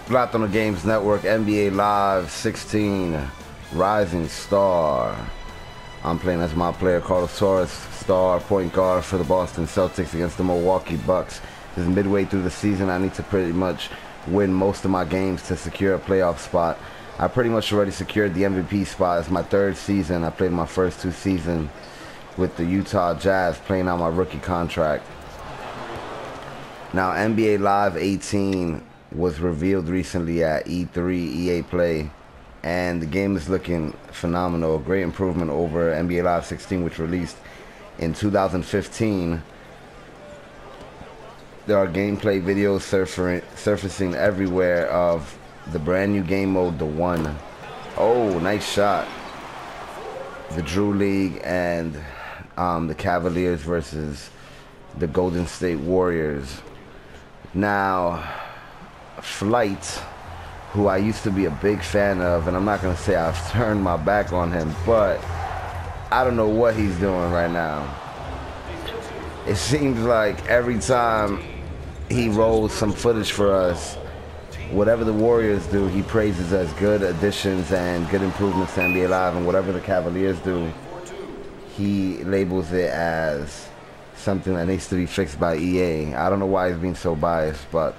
Platono Games Network, NBA Live 16, Rising Star. I'm playing as my player, Carlos Torres, star point guard for the Boston Celtics against the Milwaukee Bucks. This is midway through the season. I need to pretty much win most of my games to secure a playoff spot. I pretty much already secured the MVP spot. It's my third season. I played my first 2 seasons with the Utah Jazz, playing out my rookie contract. Now, NBA Live 18 was revealed recently at E3 EA Play, and the game is looking phenomenal. Great improvement over NBA Live 16, which released in 2015. There are gameplay videos surfacing everywhere of the brand new game mode, The One. Oh, nice shot. The Drew League and the Cavaliers versus the Golden State Warriors. Now, Flight, who I used to be a big fan of, and I'm not going to say I've turned my back on him, but I don't know what he's doing right now. It seems like every time he rolls some footage for us, whatever the Warriors do, he praises as good additions and good improvements to NBA Live, and whatever the Cavaliers do, he labels it as something that needs to be fixed by EA. I don't know why he's being so biased, but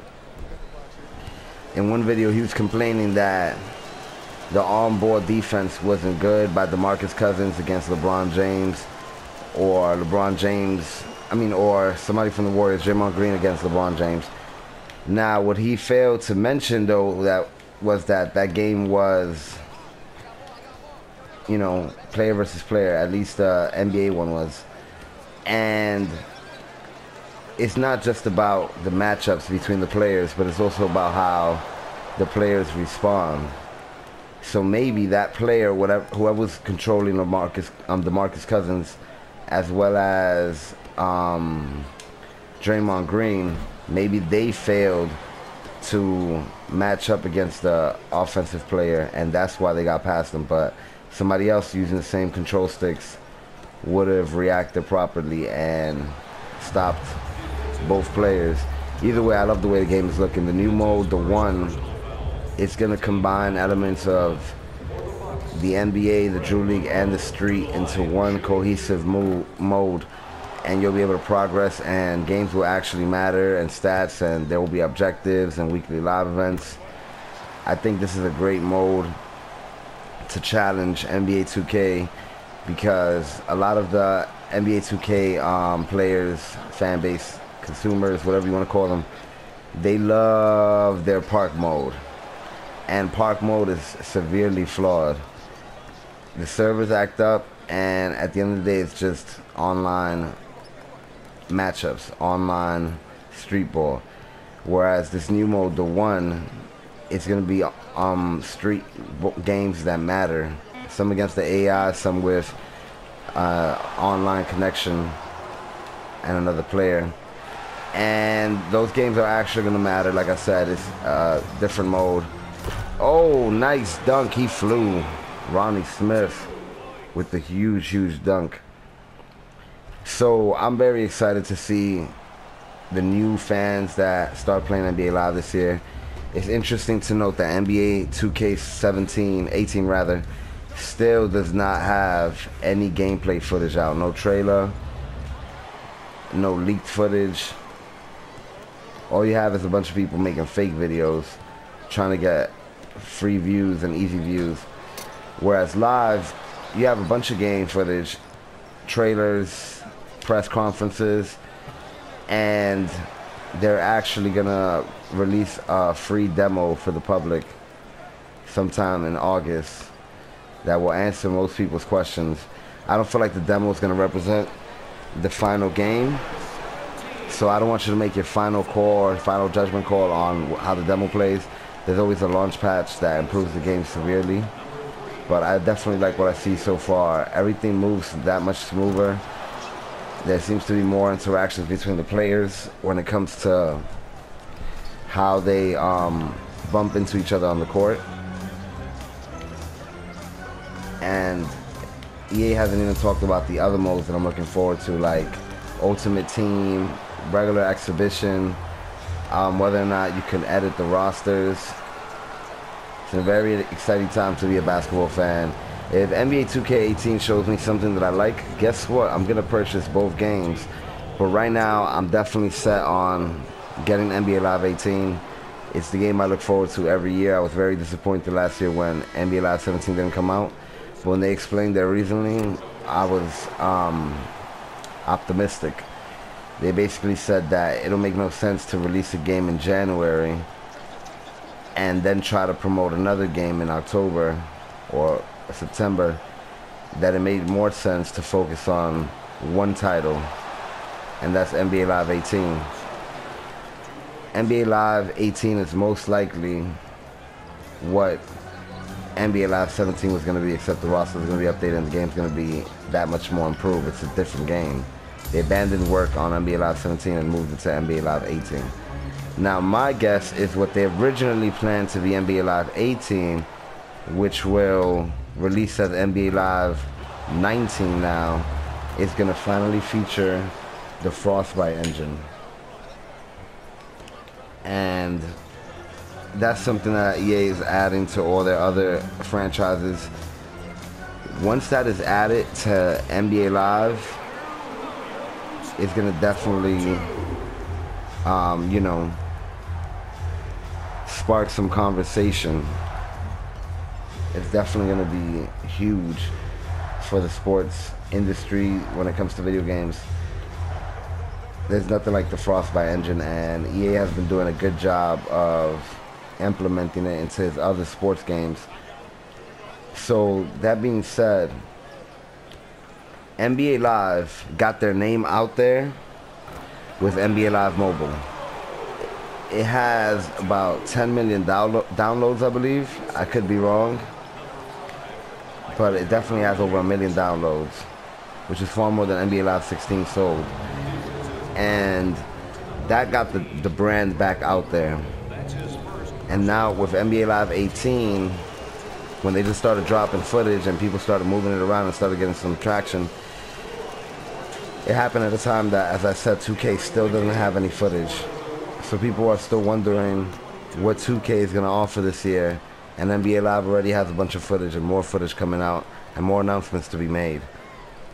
in one video he was complaining that the on-board defense wasn't good by DeMarcus Cousins against LeBron James, or or somebody from the Warriors, Draymond Green against LeBron James. Now, what he failed to mention, though, that game was, player versus player. At least the NBA one was. And it's not just about the matchups between the players, but it's also about how the players respond. So maybe that player, whoever was controlling DeMarcus Cousins, as well as Draymond Green, maybe they failed to match up against the offensive player, and that's why they got past them. But somebody else using the same control sticks would have reacted properly and stopped both players. Either way, I love the way the game is looking. The new mode, The One, it's going to combine elements of the NBA, the Drew League, and the Street into one cohesive mode, and you'll be able to progress, and games will actually matter, and stats, and there will be objectives and weekly live events. I think this is a great mode to challenge NBA 2K, because a lot of the NBA 2K players, fan base, consumers, whatever you want to call them, they love their park mode, and park mode is severely flawed. The servers act up, and at the end of the day, it's just online matchups, online street ball. Whereas this new mode, The One, it's going to be street games that matter. Some against the AI, some with online connection and another player. And those games are actually going to matter. Like I said, it's a different mode. Oh, nice dunk. He flew. Ronnie Smith with the huge dunk. So I'm very excited to see the new fans that start playing NBA Live this year. It's interesting to note that NBA 2K18 rather, still does not have any gameplay footage out. No trailer, no leaked footage. All you have is a bunch of people making fake videos, trying to get free views and easy views. Whereas live, you have a bunch of game footage, trailers, press conferences, and they're actually gonna release a free demo for the public sometime in August that will answer most people's questions. I don't feel like the demo is gonna represent the final game, so I don't want you to make your final call or final judgment call on how the demo plays. There's always a launch patch that improves the game severely. But I definitely like what I see so far. Everything moves that much smoother. There seems to be more interactions between the players when it comes to how they bump into each other on the court. And EA hasn't even talked about the other modes that I'm looking forward to, like Ultimate Team, regular exhibition, whether or not you can edit the rosters. It's a very exciting time to be a basketball fan. If NBA 2K18 shows me something that I like, guess what? I'm going to purchase both games. But right now, I'm definitely set on getting NBA Live 18. It's the game I look forward to every year. I was very disappointed last year when NBA Live 17 didn't come out. But when they explained their reasoning, I was optimistic. They basically said that it'll make no sense to release a game in January and then try to promote another game in October or September, that it made more sense to focus on one title, and that's NBA Live 18. NBA Live 18 is most likely what NBA Live 17 was going to be, except the roster is going to be updated and the game's going to be that much more improved. It's a different game. They abandoned work on NBA Live 17 and moved it to NBA Live 18. Now, my guess is what they originally planned to be NBA Live 18, which will release as NBA Live 19 now, is going to finally feature the Frostbite engine. And that's something that EA is adding to all their other franchises. Once that is added to NBA Live, it's going to definitely, you know, spark some conversation. It's definitely going to be huge for the sports industry when it comes to video games. There's nothing like the Frostbite engine, and EA has been doing a good job of implementing it into his other sports games. So that being said, NBA Live got their name out there with NBA Live Mobile. It has about 10 million downloads, I believe. I could be wrong, but it definitely has over 1 million downloads, which is far more than NBA Live 16 sold. And that got the brand back out there. And now with NBA Live 18, when they just started dropping footage and people started moving it around and started getting some traction, it happened at a time that, as I said, 2K still doesn't have any footage. So people are still wondering what 2K is going to offer this year. And NBA Live already has a bunch of footage and more footage coming out and more announcements to be made.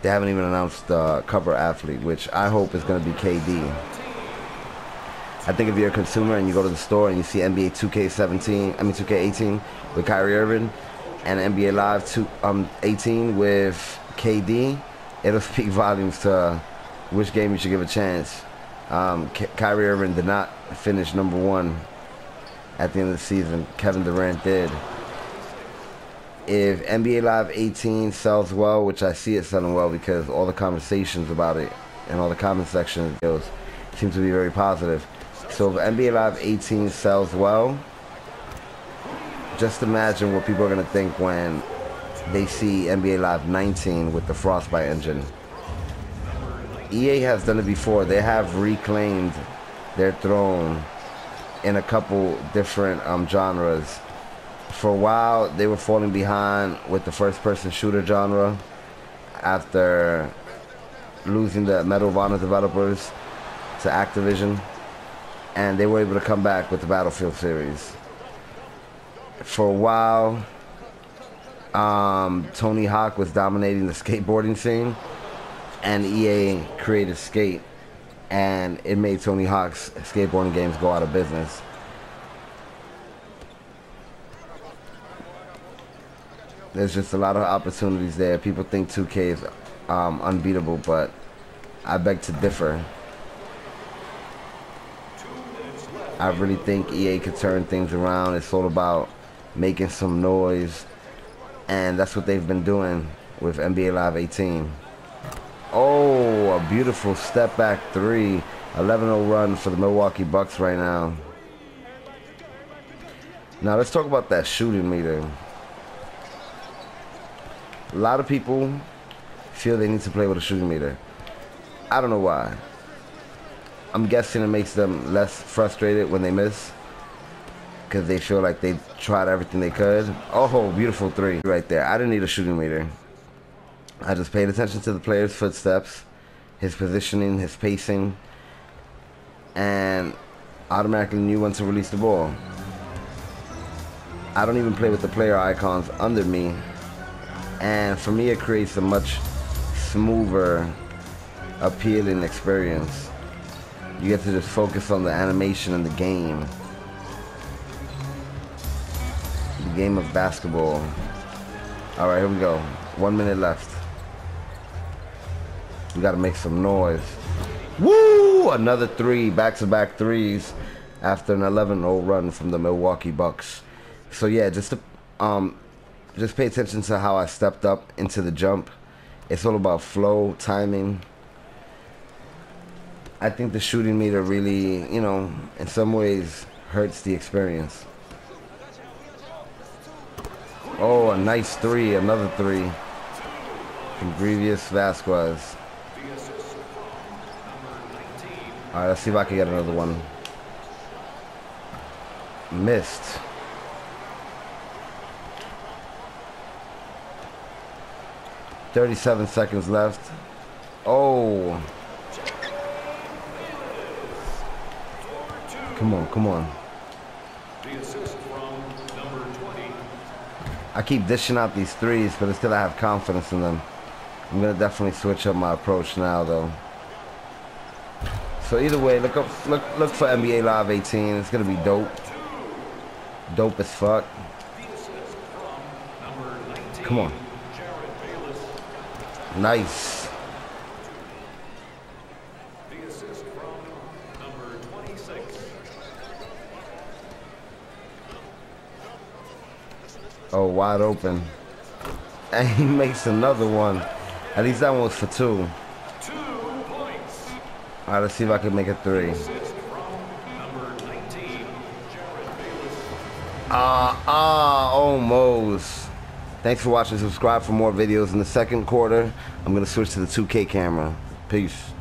They haven't even announced the cover athlete, which I hope is going to be KD. I think if you're a consumer and you go to the store and you see NBA 2K18 with Kyrie Irving and NBA Live 18 with KD, it'll speak volumes to which game you should give a chance. Kyrie Irving did not finish #1 at the end of the season. Kevin Durant did. If NBA Live 18 sells well, which I see it selling well because all the conversations about it and all the comment sections seem to be very positive. So if NBA Live 18 sells well, just imagine what people are going to think when they see NBA Live 19 with the Frostbite engine. EA has done it before. They have reclaimed their throne in a couple different genres. For a while, they were falling behind with the first-person shooter genre after losing the Medal of Honor developers to Activision, and they were able to come back with the Battlefield series. For a while, Tony Hawk was dominating the skateboarding scene, and EA created Skate, and it made Tony Hawk's skateboarding games go out of business. There's just a lot of opportunities there. People think 2K is unbeatable, but I beg to differ. I really think EA could turn things around. It's all about making some noise, and that's what they've been doing with NBA Live 18. Oh, a beautiful step back three. 11-0 run for the Milwaukee Bucks right now. Now let's talk about that shooting meter. A lot of people feel they need to play with a shooting meter. I don't know why. I'm guessing it makes them less frustrated when they miss, because they feel like they tried everything they could. Oh, beautiful three right there. I didn't need a shooting meter. I just paid attention to the player's footsteps, his positioning, his pacing, and automatically knew when to release the ball. I don't even play with the player icons under me. And for me, it creates a much smoother, appealing experience. You get to just focus on the animation in the game. The game of basketball. Alright, here we go. 1 minute left. We gotta make some noise. Woo! Another three, back-to-back threes after an 11-0 run from the Milwaukee Bucks. So yeah, just pay attention to how I stepped up into the jump. It's all about flow, timing. I think the shooting meter really, you know, in some ways hurts the experience. Oh, a nice three, another three from Grievous Vasquez. Alright, let's see if I can get another one. Missed. "37 seconds left." Oh. Come on, come on. I keep dishing out these threes, but until I have confidence in them. I'm gonna definitely switch up my approach now, though. So either way, look for NBA Live 18. It's gonna be dope. Dope as fuck. Come on. Nice. Oh, wide open. And he makes another one. At least that one was for two. Alright, let's see if I can make a three. Almost. Thanks for watching. Subscribe for more videos. In the second quarter, I'm going to switch to the 2K camera. Peace.